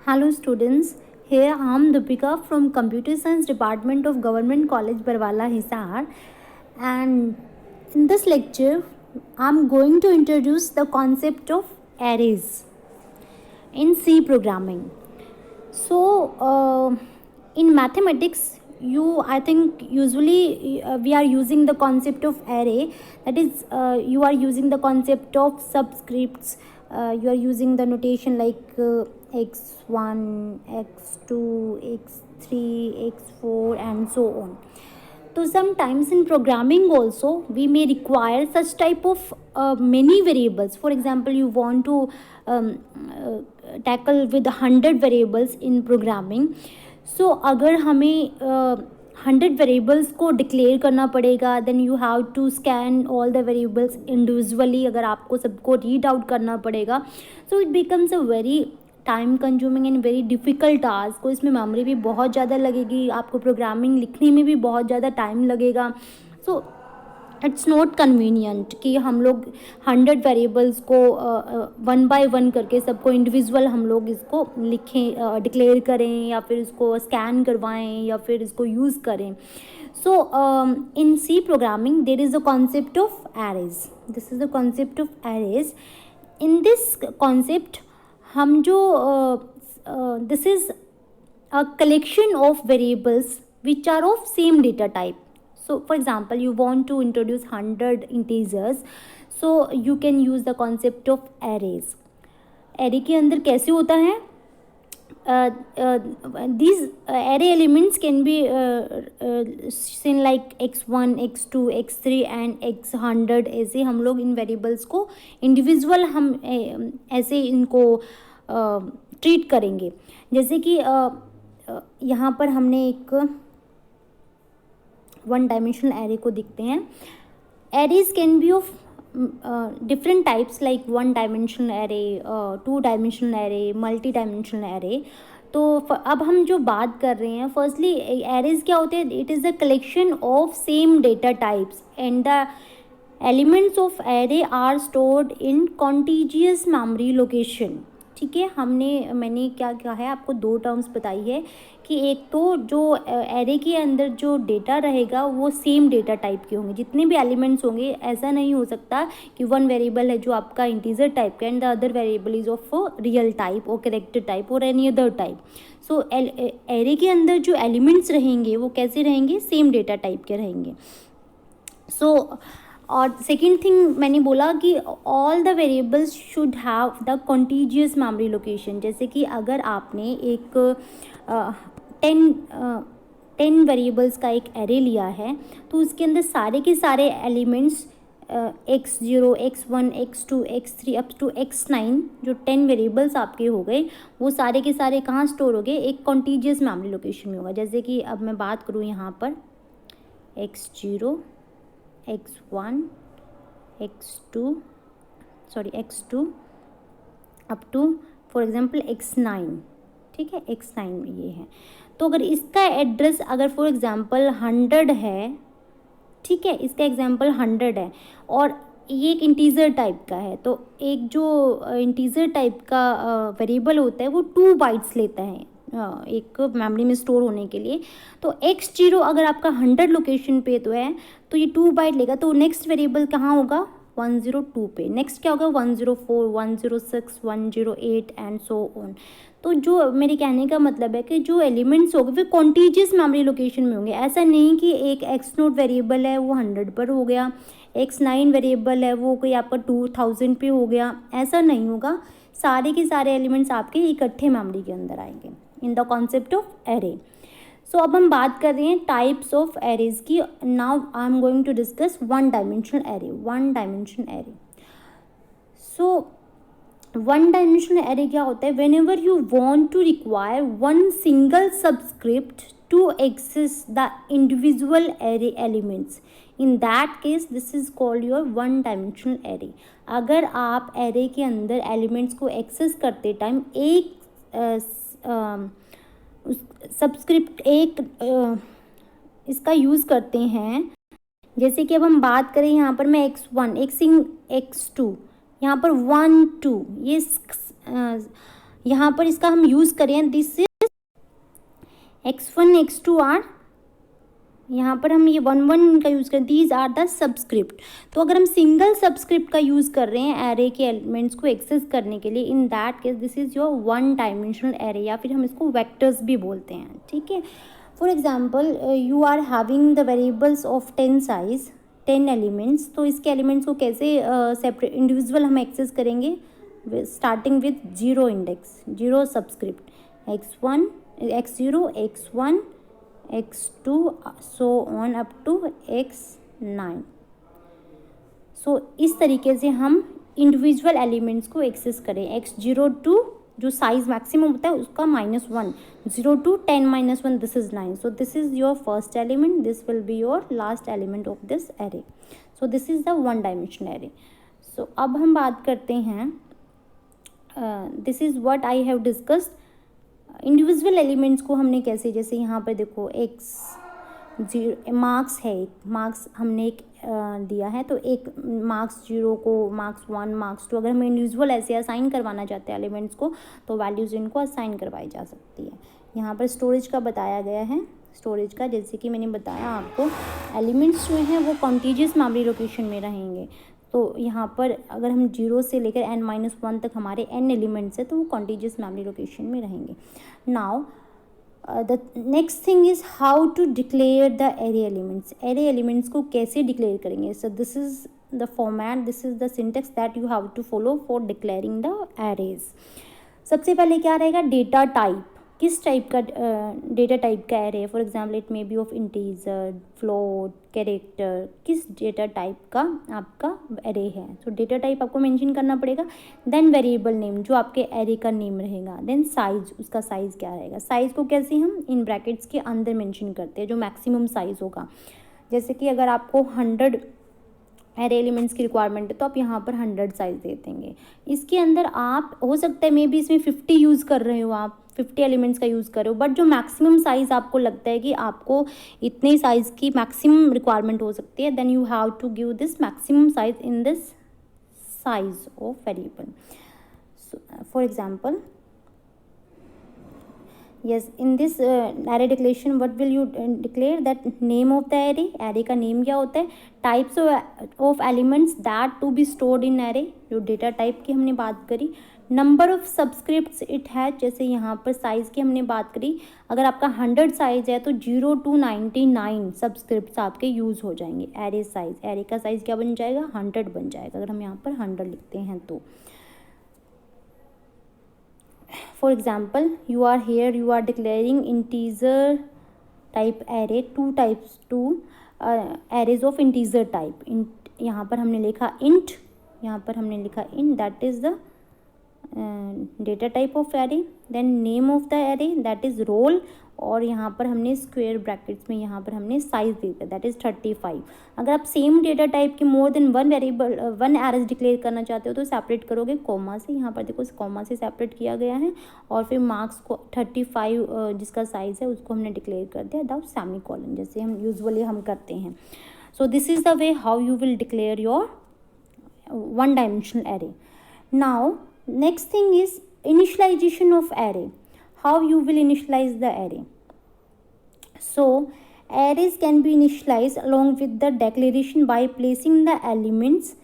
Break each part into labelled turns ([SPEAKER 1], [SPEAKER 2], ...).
[SPEAKER 1] Hello students, here I am Deepika from Computer Science Department of Government College Barwala Hisar, and in this lecture I am going to introduce the concept of arrays in C programming. In mathematics, I think usually we are using the concept of array. That is, you are using the concept of subscripts. You are using the notation like x1, x2, x3, x4, and so on. So sometimes in programming also we may require such type of many variables. For example, you want to tackle with 100 variables in programming. So अगर हमें 100 variables को declare करना पड़ेगा, then you have to scan all the variables individually. अगर आपको सबको read out करना पड़ेगा, so it becomes a very time consuming and very difficult task. को इसमें मेमोरी भी बहुत ज़्यादा लगेगी, आपको प्रोग्रामिंग लिखने में भी बहुत ज़्यादा टाइम लगेगा. सो इट्स नॉट कन्वीनियंट कि हम लोग 100 वेरिएबल्स को वन बाय वन करके सबको इंडिविजुअल हम लोग इसको लिखें, डिक्लेयर करें, या फिर इसको स्कैन करवाएं, या फिर इसको यूज़ करें. So in C programming there is a concept of arrays. This is the concept of arrays. In this concept हम जो this is a collection of variables which are of same data type. So for example, you want to introduce 100 integers, so you can use the concept of arrays. array के अंदर कैसे होता है? These array elements can be seen like x1, x2, x3 and x100. ऐसे हम लोग इन variables को individual हम ऐसे इनको ट्रीट करेंगे. जैसे कि यहाँ पर हमने एक वन डायमेंशनल एरे को देखते हैं. Arrays can be of different types like one dimensional array, to dimensional array, multi dimensional array. तो अब हम जो बात कर रहे हैं, फर्स्टली एरेज क्या होते हैं? It is the collection of same data types and the elements of array are stored in contiguous memory location. ठीक है, मैंने क्या कहा है, आपको दो टर्म्स बताई है कि एक तो जो एरे के अंदर जो डेटा रहेगा वो सेम डेटा टाइप के होंगे, जितने भी एलिमेंट्स होंगे. ऐसा नहीं हो सकता कि वन वेरिएबल है जो आपका इंटीजर टाइप का and the other variable is of real type और कैरेक्टर टाइप और एनी अदर टाइप. सो एरे के अंदर जो एलिमेंट्स रहेंगे वो कैसे रहेंगे? सेम डेटा टाइप के रहेंगे. सो और सेकेंड थिंग मैंने बोला कि all the variables should have the contiguous memory location. जैसे कि अगर आपने एक 10 वेरिएबल्स का एक एरे लिया है, तो उसके अंदर सारे के सारे elements x0, x1, x2, x3 up to x9 जो 10 वेरिएबल्स आपके हो गए, वो सारे के सारे कहाँ स्टोर हो गए? एक कॉन्टीजियस मेमोरी लोकेशन में होगा. जैसे कि अब मैं बात करूँ यहाँ पर x0, x1, x2 up to for example x9. ठीक है, x9 में ये है. तो अगर इसका एड्रेस अगर फॉर एग्जांपल 100 है, ठीक है, इसका एग्जांपल 100 है और ये एक इंटीजर टाइप का है, तो एक जो इंटीजर टाइप का वेरिएबल होता है वो 2 बाइट्स लेता है एक मेमोरी में स्टोर होने के लिए. तो x0 अगर आपका 100 लोकेशन पे तो है, तो ये 2 बाइट लेगा. तो नेक्स्ट वेरिएबल कहाँ होगा? 102 पे. नेक्स्ट क्या होगा? 104, 106, 108 एंड सो ऑन. तो जो मेरे कहने का मतलब है कि जो एलिमेंट्स होंगे वे कॉन्टीजियस मेमोरी लोकेशन में होंगे. ऐसा नहीं कि एक x0 वेरिएबल है वो 100 पर हो गया, x9 वेरिएबल है वो कोई आपका 2000 पे हो गया. ऐसा नहीं होगा. सारे के सारे एलिमेंट्स आपके इकट्ठे मेमोरी के अंदर आएंगे in the concept of array. So अब हम बात कर रहे हैं टाइप्स ऑफ एरेज की. Now I am going to discuss one dimensional array. So one dimensional array क्या होता है? Whenever you want to require one single subscript to access the individual array elements, in that case this is called your one dimensional array. अगर आप array के अंदर elements को access करते time एक सबस्क्रिप्ट इसका यूज़ करते हैं. जैसे कि अब हम बात करें यहाँ पर मैं x1, x2, यहाँ पर 1 2 ये यहाँ पर इसका हम यूज़ करें, this is x1 x2 are, यहाँ पर हम ये 1 का यूज़ करें, दीज आर द सबस्क्रिप्ट। तो अगर हम सिंगल सबस्क्रिप्ट का यूज़ कर रहे हैं एरे के एलिमेंट्स को एक्सेस करने के लिए, इन that case this is your 1 dimensional array, या फिर हम इसको वेक्टर्स भी बोलते हैं, ठीक है। For example you are having the variables of 10 size, 10 elements, तो इसके एलिमेंट्स को कैसे सेपरेट इंडिविजुअल हम एक्सेस करेंगे, starting with 0 index, 0 subscript, x1 x0 x1 x2 so on up to x9। So इस तरीके से हम इंडिविजुअल एलिमेंट्स को एक्सेस करें। x0 टू जो साइज मैक्सिमम होता है उसका -1, 0 to 10 - 1 this is 9। So this is your first element, this will be your last element of this array. So this is the 1 dimensional array. So अब हम बात करते हैं, this is what I have discussed, individual elements को हमने कैसे, जैसे यहाँ पर देखो x0 मार्क्स है, एक मार्क्स हमने एक दिया है, तो एक मार्क्स 0 को मार्क्स 1 मार्क्स 2, अगर हम इंडिविजुअल ऐसे असाइन करवाना चाहते हैं एलिमेंट्स को, तो वैल्यूज़ इनको असाइन करवाई जा सकती है। यहाँ पर स्टोरेज का बताया गया है, स्टोरेज का जैसे कि मैंने बताया आपको, एलिमेंट्स जो हैं वो कॉन्टीजियस मेमोरी लोकेशन में रहेंगे। तो यहाँ पर अगर हम 0 से लेकर n-1 तक हमारे n एलिमेंट्स है, तो वो कॉन्टीजियस मेमोरी लोकेशन में रहेंगे। Now the next thing is how to declare the array elements. Array elements को कैसे डिक्लेयर करेंगे? So this is the format, this is the syntax that you have to follow for declaring the arrays. सबसे पहले क्या रहेगा, data type, किस type का data type का एरे है। For example it may be of integer, float, character, किस data type का आपका एरे है। सो डेटा टाइप आपको मेंशन करना पड़ेगा। देन वेरिएबल नेम, जो आपके एरे का नेम रहेगा। देन साइज, उसका साइज क्या रहेगा। साइज को कैसे हम इन ब्रैकेट्स के अंदर मेंशन करते हैं, जो मैक्सिमम साइज होगा। जैसे कि अगर आपको 100 एरे एलिमेंट्स की रिक्वायरमेंट है, तो आप यहाँ पर 100 साइज दे देंगे। इसके अंदर आप हो सकता है मे बी इसमें 50 यूज़ कर रहे हो, आप 50 एलिमेंट्स का यूज़ कर रहे हो, बट जो मैक्सिमम साइज़ आपको लगता है कि आपको इतने साइज़ की मैक्सिमम रिक्वायरमेंट हो सकती है, then you have to give this maximum size in this size of variable. For example yes, in this array declaration what will you declare, that name of the array, array का name क्या होता है, types of elements that to be stored in array, जो data type की हमने बात करी, number of subscripts it has, जैसे यहाँ पर size की हमने बात करी, अगर आपका 100 साइज है तो 0 to 99 सबस्क्रिप्ट आपके यूज़ हो जाएंगे। array साइज, array का साइज क्या बन जाएगा, 100 बन जाएगा, अगर हम यहाँ पर 100 लिखते हैं तो। For example, you are here, you are declaring integer type array, two types, two arrays of integer type। यहाँ पर हमने लिखा int, यहाँ पर हमने लिखा int, that is the data type of array। then name of the array, that is roll, और यहाँ पर हमने स्क्वेयर ब्रैकेट्स में यहाँ पर हमने साइज दे दिया, दैट इज़ 35। अगर आप सेम डेटा टाइप के more than 1 variable 1 arrays declare करना चाहते हो तो सेपरेट करोगे कॉमा से, यहाँ पर देखो कॉमा से सेपरेट किया गया है, और फिर मार्क्स को 35 जिसका साइज़ है उसको हमने डिक्लेयर कर दिया विदाउट सेमी कॉलन, जैसे हम यूजुअली हम करते हैं। सो this is the way how you will declare your 1 dimensional array. Now next thing is initialization of array, how you will initialize the array। so arrays can be initialized along with the declaration by placing the elements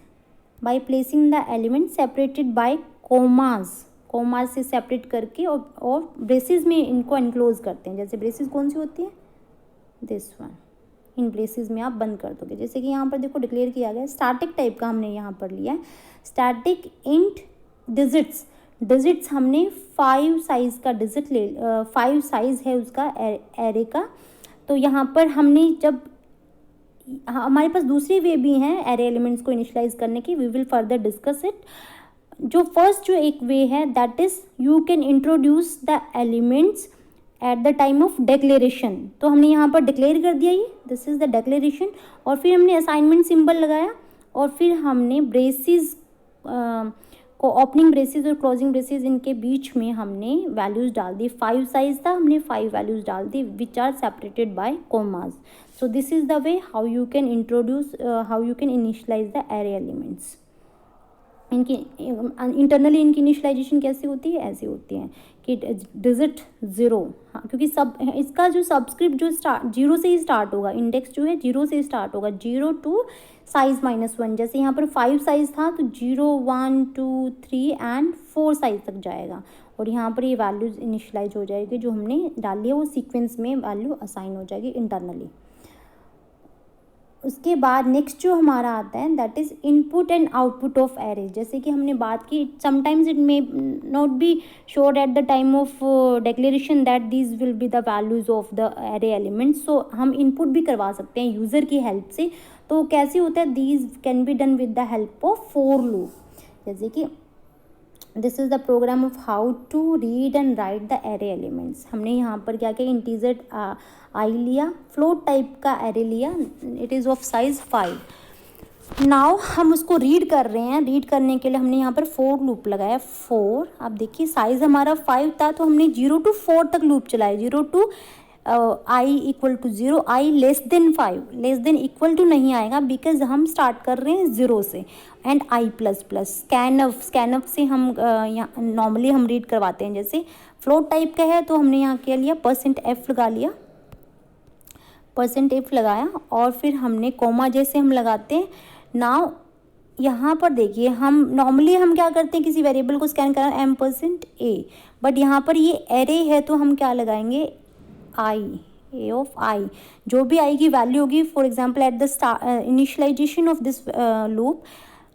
[SPEAKER 1] separated by commas से separate करके और braces में इनको enclose करते हैं। जैसे braces कौन सी होती है, दिस वन, इन ब्रेसेस में आप बंद कर दोगे। जैसे कि यहाँ पर देखो डिक्लेयर किया गया स्टैटिक टाइप का हमने यहाँ पर लिया है, स्टैटिक इंट डिजिट्स हमने 5 साइज़ का डिजिट 5 साइज़ है उसका एरे का। तो यहाँ पर हमने जब हमारे पास दूसरी वे भी हैं एरे एलिमेंट्स को इनिशियलाइज करने की, we will further discuss it. जो फर्स्ट जो एक वे है that is you can introduce the elements at the time of declaration. तो हमने यहाँ पर डिक्लेयर कर दिया ये, दिस इज़ द डिक्लेरेशन, और फिर हमने असाइनमेंट सिंबल लगाया, और फिर हमने ब्रेसेस को ओपनिंग ब्रेसेस और क्लोजिंग ब्रेसेस इनके बीच में हमने वैल्यूज़ डाल दी। 5 साइज था, हमने 5 वैल्यूज़ डाल दी which are separated by commas. So this is the way how you can introduce how you can initialize the array elements. इनकी इंटरनली इनकी इनिशियलाइजेशन कैसी होती है, ऐसी होती है कि डिजिट 0, हाँ, क्योंकि सब इसका जो सबस्क्रिप्ट जो स्टार्ट 0 से ही स्टार्ट होगा, इंडेक्स जो है 0 से स्टार्ट होगा, 0 टू साइज -1। जैसे यहाँ पर 5 साइज था तो 0 1 2 3 एंड 4 साइज तक जाएगा, और यहाँ पर ये वैल्यूज इनिशियलाइज हो जाएगी जो हमने डाली है, वो सीक्वेंस में वैल्यू असाइन हो जाएगी इंटरनली। उसके बाद नेक्स्ट जो हमारा आता है that is input and output of array. जैसे कि हमने बात की, sometimes it may not be sure at the time of declaration that these will be the values of the array elements. So हम इनपुट भी करवा सकते हैं यूज़र की हेल्प से। तो कैसे होता है, these can be done with the help of for loop. जैसे कि this is the program of how to read and write the array elements. हमने यहाँ पर क्या किया, इंटीजर आई लिया, फ्लोट टाइप का एरे लिया, it is of size 5। Now हम उसको रीड कर रहे हैं, रीड करने के लिए हमने यहाँ पर फॉर लूप लगाया 4। अब देखिए साइज हमारा 5 था तो हमने 0 to 4 तक लूप चलाया, 0 to I equal to 0, I less than 5, less than equal to नहीं आएगा बिकॉज हम स्टार्ट कर रहे हैं 0 से, and I plus plus scanf से हम यहाँ नॉर्मली हम रीड करवाते हैं। जैसे फ्लोट टाइप का है तो हमने यहाँ क्या लिया, %f लगा लिया, %f लगाया, और फिर हमने कोमा जैसे हम लगाते हैं। नाउ यहाँ पर देखिए, हम नॉर्मली हम क्या करते हैं, किसी वेरिएबल को स्कैन करा %a, बट यहाँ पर ये एरे है तो हम क्या लगाएंगे, आई, ए ऑफ आई, जो भी आई की वैल्यू होगी, for example at the initialization of this loop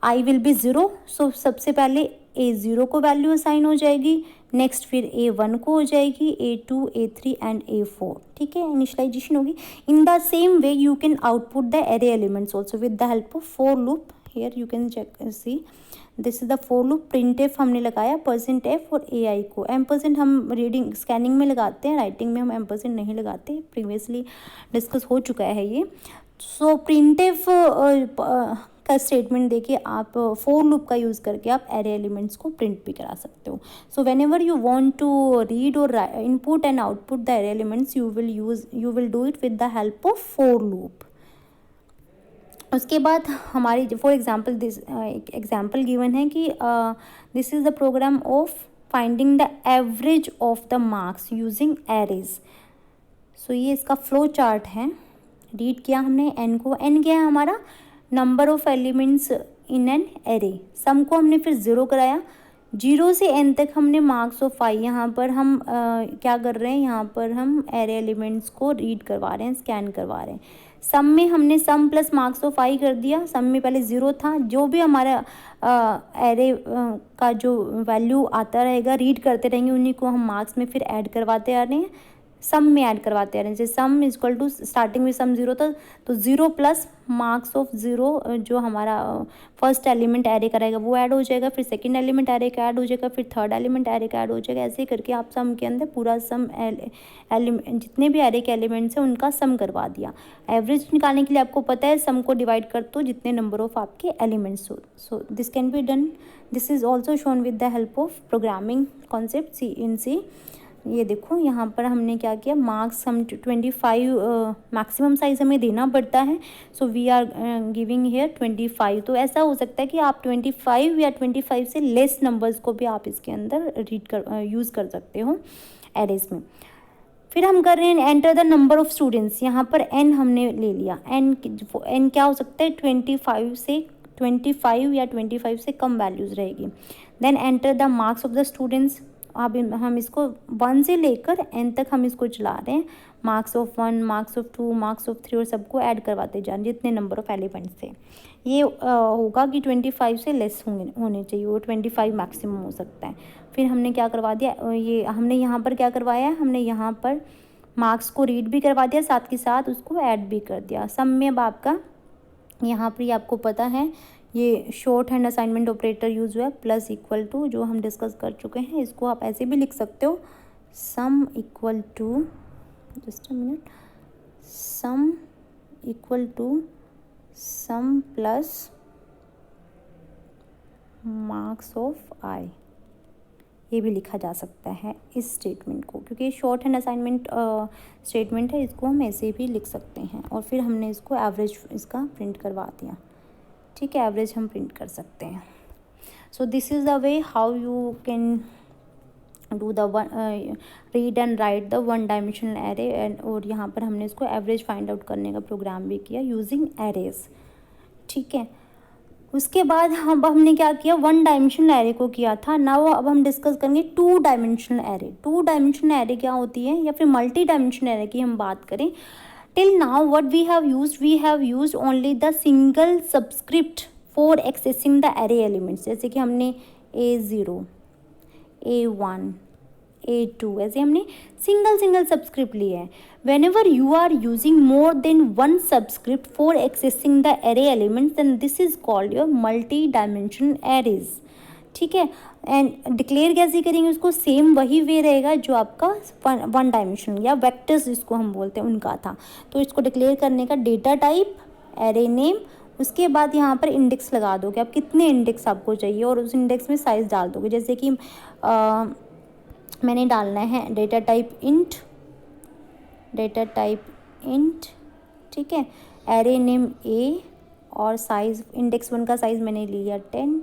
[SPEAKER 1] I will be 0। So सबसे पहले A0 को वैल्यू असाइन हो जाएगी, नेक्स्ट फिर A1 को हो जाएगी, A2 A3 एंड A4, ठीक है, इनिशियलाइजेशन होगी। In the same way you can output the array elements also with the help of for loop. Here you can check see, this is the for loop. printf हमने लगाया %f और ai को, ampersand हम reading scanning में लगाते हैं, writing में हम एम्परसेंड नहीं लगाते, प्रीवियसली डिस्कस हो चुका है ये। सो printf का स्टेटमेंट देखिए, आप फॉर लूप का यूज़ करके आप एरे एलिमेंट्स को प्रिंट भी करा सकते हो। So whenever you want to read और input and output the array elements you will do it with the help of for loop. उसके बाद हमारी for example this example given है कि this is the program of finding the average of the marks using arrays. So ये इसका flow chart है। Read किया हमने एन को, एन क्या है हमारा, number of elements in an array. Sum को हमने फिर 0 कराया, 0 से n तक हमने मार्क्स ऑफ आई। यहाँ पर हम क्या कर रहे हैं, यहाँ पर हम एरे एलिमेंट्स को रीड करवा रहे हैं, स्कैन करवा रहे हैं। सम में हमने सम प्लस मार्क्स ऑफ आई कर दिया, सम में पहले 0 था, जो भी हमारा एरे का जो वैल्यू आता रहेगा रीड करते रहेंगे, उन्हीं को हम मार्क्स में फिर ऐड करवाते आ रहे हैं, सम में ऐड करवाते आ रहे हैं। जैसे sum is equal to, starting में सम 0 था तो 0 प्लस मार्क्स ऑफ 0 जो हमारा फर्स्ट एलिमेंट एरे का रहेगा वो ऐड हो जाएगा, फिर सेकंड एलिमेंट एरे का ऐड हो जाएगा, फिर थर्ड एलिमेंट एरे का ऐड हो जाएगा। ऐसे ही करके आप सम के अंदर पूरा सम एलिमेंट जितने भी एरे के एलिमेंट्स हैं उनका सम करवा दिया। एवरेज निकालने के लिए आपको पता है सम को डिवाइड कर दो जितने नंबर ऑफ आपके एलिमेंट्स हो। So this can be done, this is also shown with the help of programming concept C in C. ये देखो यहाँ पर हमने क्या किया, मार्क्स हम 25 मैक्सिमम साइज हमें देना पड़ता है, so we are giving here 25। तो ऐसा हो सकता है कि आप 25 या 25 से लेस नंबर्स को भी आप इसके अंदर रीड कर यूज़ कर सकते हो एरेज में। फिर हम कर रहे हैं enter the number of students. यहाँ पर n हमने ले लिया, n क्या हो सकता है, 25 या 25 से कम वैल्यूज़ रहेगी। Then enter the marks of the students. अब हम इसको 1 से लेकर n तक हम इसको चला रहे हैं, marks of 1, marks of 2, marks of 3 और सबको ऐड करवाते जा रहे हैं जितने नंबर ऑफ एलिमेंट्स थे। ये होगा कि 25 से लेस होने चाहिए, वो 25 मैक्सिमम हो सकता है। फिर हमने क्या करवा दिया, ये हमने यहाँ पर क्या करवाया है, हमने यहाँ पर मार्क्स को रीड भी करवा दिया, साथ के साथ उसको ऐड भी कर दिया। सम में अब आपका यहाँ पर ये आपको पता है ये short hand assignment operator use हुआ है, प्लस इक्वल टू जो हम डिस्कस कर चुके हैं। इसको आप ऐसे भी लिख सकते हो, sum equal to, just a minute, sum equal to sum plus marks of I, ये भी लिखा जा सकता है इस स्टेटमेंट को, क्योंकि शॉर्ट हैंड असाइनमेंट स्टेटमेंट है, इसको हम ऐसे भी लिख सकते हैं। और फिर हमने इसको एवरेज इसका प्रिंट करवा दिया, ठीक है, एवरेज हम प्रिंट कर सकते हैं। So this is the way how you can do the read and write the one dimensional array and, और यहाँ पर हमने इसको एवरेज फाइंड आउट करने का प्रोग्राम भी किया यूजिंग एरेज। ठीक है, उसके बाद हमने क्या किया, वन डायमेंशनल एरे को किया था। नाउ अब हम डिस्कस करेंगे to dimensional array. To dimensional array क्या होती है, या फिर मल्टी डायमेंशनल एरे की हम बात करें। Till now what we have used only the single subscript for accessing the array elements. जैसे कि हमने A0, A1, A2 ऐसे हमने सिंगल सबस्क्रिप्ट लिए हैं। Whenever you are using more than one subscript for accessing the array elements then this is called your multi dimensional arrays. ठीक है, and declare कैसे करेंगे उसको, सेम वही वे रहेगा जो आपका वन डायमेंशनल या वेक्टर्स जिसको हम बोलते हैं उनका था। तो इसको डिक्लेयर करने का डेटा टाइप, एरे नेम, उसके बाद यहाँ पर इंडेक्स लगा दोगे आप, कितने इंडेक्स आपको चाहिए, और उस इंडेक्स में साइज़ डाल दोगे। जैसे कि मैंने डालना है डेटा टाइप इंट, ठीक है, एरे नेम A, और साइज़ इंडेक्स 1 का साइज़ मैंने लिया 10,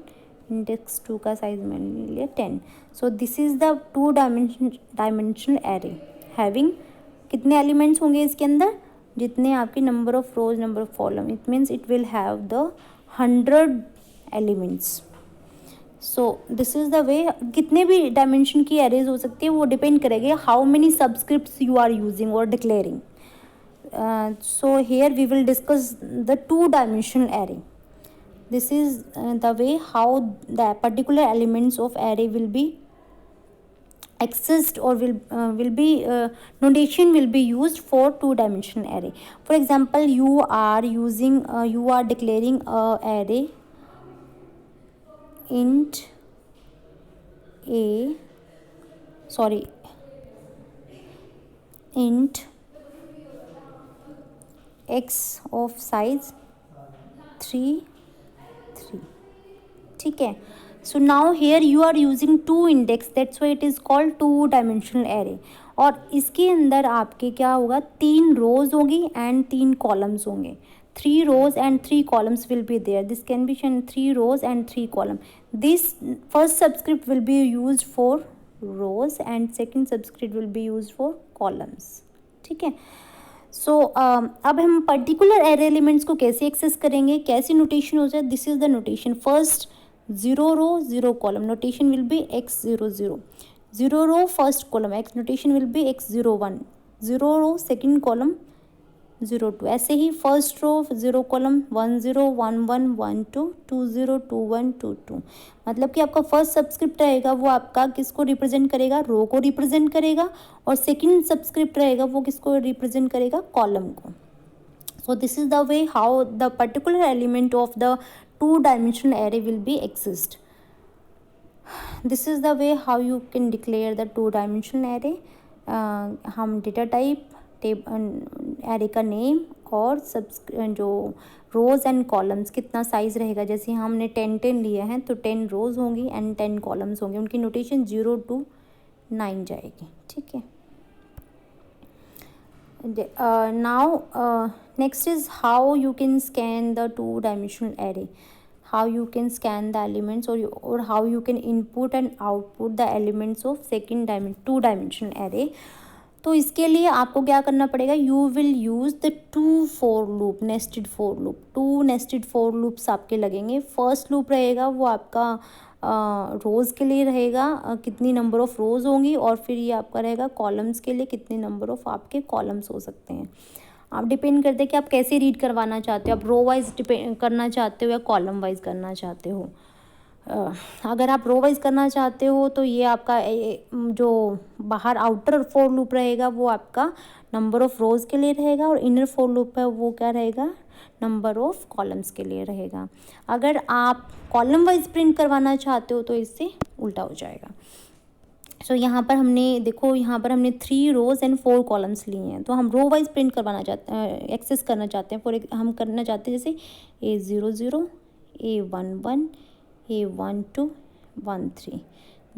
[SPEAKER 1] इंडेक्स 2 का साइज़ मैंने लिया 10। सो this is the two dimensional array having, कितने एलिमेंट्स होंगे इसके अंदर, जितने आपके number of rose, number of column, it means it will have the 100 elements. So this is the वे, कितने भी डायमेंशन की एरेज हो सकती है, वो डिपेंड करेगी how many subscripts you are using और declaring. So here we will discuss the two dimensional array. This is the way how the particular elements of array will be accessed, or will be notation will be used for two dimensional array. For example, you are declaring a array int x of size 3, ठीक है। So now here you are using two index, that's why it is called two dimensional array. और इसके अंदर आपके क्या होगा, 3 रोज होगी and 3 columns होंगे। 3 rows and 3 columns will be there. This can be shown 3 rows and 3 columns. This first subscript will be used for rows and second subscript will be used for columns. ठीक है। सो अब हम particular array elements को कैसे access करेंगे, कैसी notation हो जाए, this is the notation. First 0 row 0 column, notation will be x00, 0 row first column, x notation will be x01, 0 row second column 02, ऐसे ही फर्स्ट रो 0 column 10 11 12 20 21 22। मतलब कि आपका फर्स्ट सबस्क्रिप्ट रहेगा वो आपका किसको रिप्रेजेंट करेगा, रो को रिप्रेजेंट करेगा, और सेकंड सबस्क्रिप्ट रहेगा वो किसको रिप्रेजेंट करेगा, कॉलम को। सो this is the way how the particular element of the two dimensional array will be exist. This is the way how you can declare the two dimensional array. हम data type, array का name, और जो रोज़ and columns कितना size रहेगा, जैसे हमने 10 लिए हैं तो 10 रोज़ होंगी एंड 10 कॉलम्स होंगे, उनकी नोटेशन 0 to 9 जाएगी। ठीक है। Now next is how you can scan the two dimensional array, how you can scan the elements, or how you can input and output the elements of two dimensional array। तो इसके लिए आपको क्या करना पड़ेगा, you will use the 2 for loop, nested for loop. 2 nested for loops आपके लगेंगे। First loop रहेगा वो आपका रोज़ के लिए रहेगा, कितनी नंबर ऑफ रोज़ होंगी, और फिर ये आपका रहेगा कॉलम्स के लिए, कितने नंबर ऑफ आपके कॉलम्स हो सकते हैं। आप डिपेंड करते हैं कि आप कैसे रीड करवाना चाहते हो, आप रो वाइज डिपेंड करना चाहते हो या कॉलम वाइज करना चाहते हो। अगर आप रो वाइज करना चाहते हो तो ये आपका जो बाहर आउटर फॉर लूप रहेगा वो आपका नंबर ऑफ रोज़ के लिए रहेगा, और इनर फॉर लूप है वो क्या रहेगा, नंबर ऑफ कॉलम्स के लिए रहेगा। अगर आप कॉलम वाइज प्रिंट करवाना चाहते हो तो इससे उल्टा हो जाएगा। सो यहाँ पर हमने देखो, यहाँ पर हमने 3 rows एंड 4 columns लिए हैं, तो हम रो वाइज प्रिंट करवाना चाहते हैं, एक्सेस करना चाहते हैं। हम करना चाहते हैं जैसे A00, A11, A12, 13,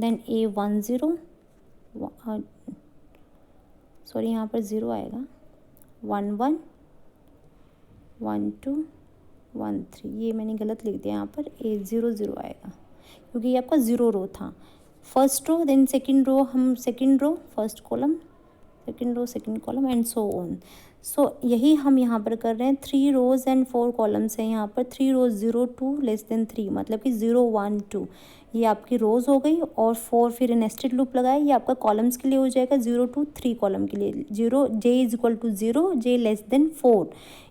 [SPEAKER 1] then A10, sorry यहाँ पर 0 आएगा, 11, 12, 13, ये मैंने गलत लिख दिया, यहाँ पर A00 आएगा। क्योंकि ये आपका 0 रो था। First row then second row, हम second row first column, second row second column and so on. So यही हम यहाँ पर कर रहे हैं। 3 रोज एंड 4 कॉलम्स हैं यहाँ पर। 3 रोज 0 2 लेस देन 3, मतलब कि 0 1 2 ये आपकी रोज हो गई, और 4 फिर नेस्टेड लूप लगाए, ये आपका कॉलम्स के लिए हो जाएगा। 0 2 3 कॉलम के लिए 0 j is equal to 0 j less than 4,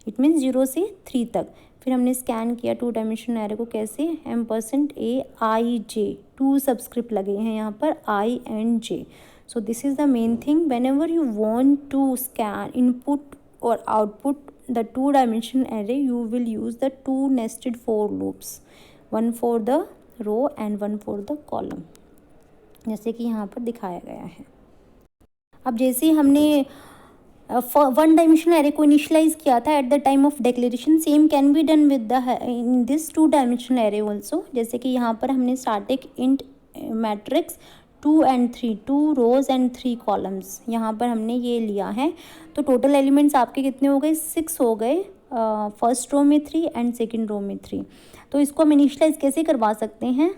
[SPEAKER 1] it means 0 से 3 तक। फिर हमने स्कैन किया 2 डायमेंशनल एरे को कैसे, %ai_j, 2 सबस्क्रिप्ट लगे हैं यहाँ पर i and j। So this is the main thing. Whenever you want to scan input or output the 2-dimensional array, you will use the 2 nested for loops, one for the row and one for the column, जैसे कि यहाँ पर दिखाया गया है। अब जैसे ही हमने 1 डायमेंशनल एरे को इनिशियलाइज किया था at the time of declaration, same can be done with the in this 2 dimensional array also. जैसे कि यहाँ पर हमने static int matrix 2 and 3, 2 rows and 3 columns यहाँ पर हमने ये लिया है। तो टोटल एलिमेंट्स आपके कितने हो गए, 6 हो गए। फर्स्ट रो में 3 एंड सेकंड रो में 3। तो इसको हम इनिशियलाइज कैसे करवा सकते हैं,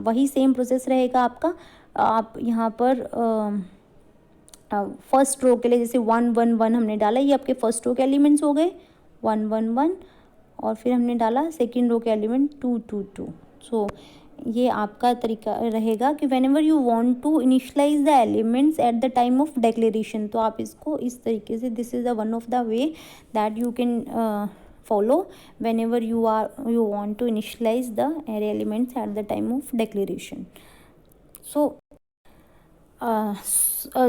[SPEAKER 1] वही सेम प्रोसेस रहेगा आपका। आप यहाँ पर फर्स्ट रो के लिए जैसे 1 1 1 हमने डाला, ये आपके फर्स्ट रो के एलिमेंट्स हो गए 1 1 1, और फिर हमने डाला सेकंड रो के एलिमेंट 2 2 2। सो ये आपका तरीका रहेगा कि whenever you want to initialize the elements at the time of declaration, तो आप इसको इस तरीके से, this is the one of the way that you can follow whenever you want to initialize the array elements at the time of declaration.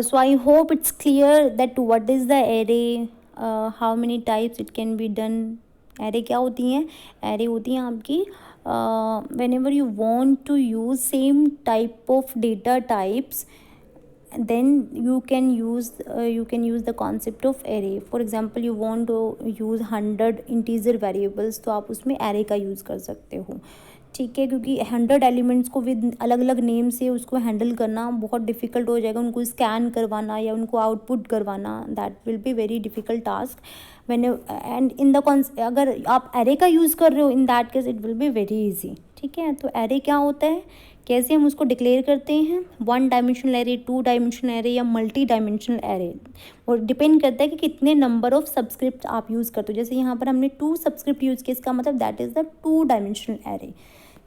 [SPEAKER 1] So I hope it's clear that what is the array, how many types it can be done। array क्या होती हैं, array होती हैं आपकी whenever you want to use same type of data types, then you can use the concept of array। for example you want to use 100 integer variables, तो आप उसमें array का यूज़ कर सकते हो, ठीक है। क्योंकि 100 एलिमेंट्स को विद अलग अलग नेम से उसको हैंडल करना बहुत डिफ़िकल्ट हो जाएगा, उनको स्कैन करवाना या उनको आउटपुट करवाना, that will be very difficult task when and in the अगर आप एरे का यूज़ कर रहे हो, इन that case it will be very easy, ठीक है। तो एरे क्या होता है, कैसे हम उसको डिक्लेयर करते हैं, 1 डायमेंशनल एरे, 2 डायमेंशनल एरे या मल्टी डायमेंशनल एरे, और डिपेंड करता है कि कितने नंबर ऑफ सब्सक्रिप्ट आप यूज़ करते हो। जैसे यहाँ पर हमने 2 सब्सक्रिप्ट यूज़ किया, इसका मतलब that is the 2 dimensional array,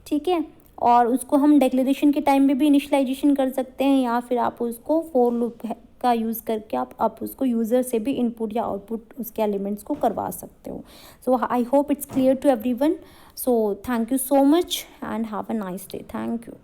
[SPEAKER 1] ठीक है। और उसको हम डिक्लेरेशन के टाइम पे भी इनिशियलाइजेशन कर सकते हैं, या फिर आप उसको फॉर लूप का यूज़ करके आप उसको यूज़र से भी इनपुट या आउटपुट उसके एलिमेंट्स को करवा सकते हो। So I hope it's clear to everyone. So thank you so much and have a nice day. Thank you.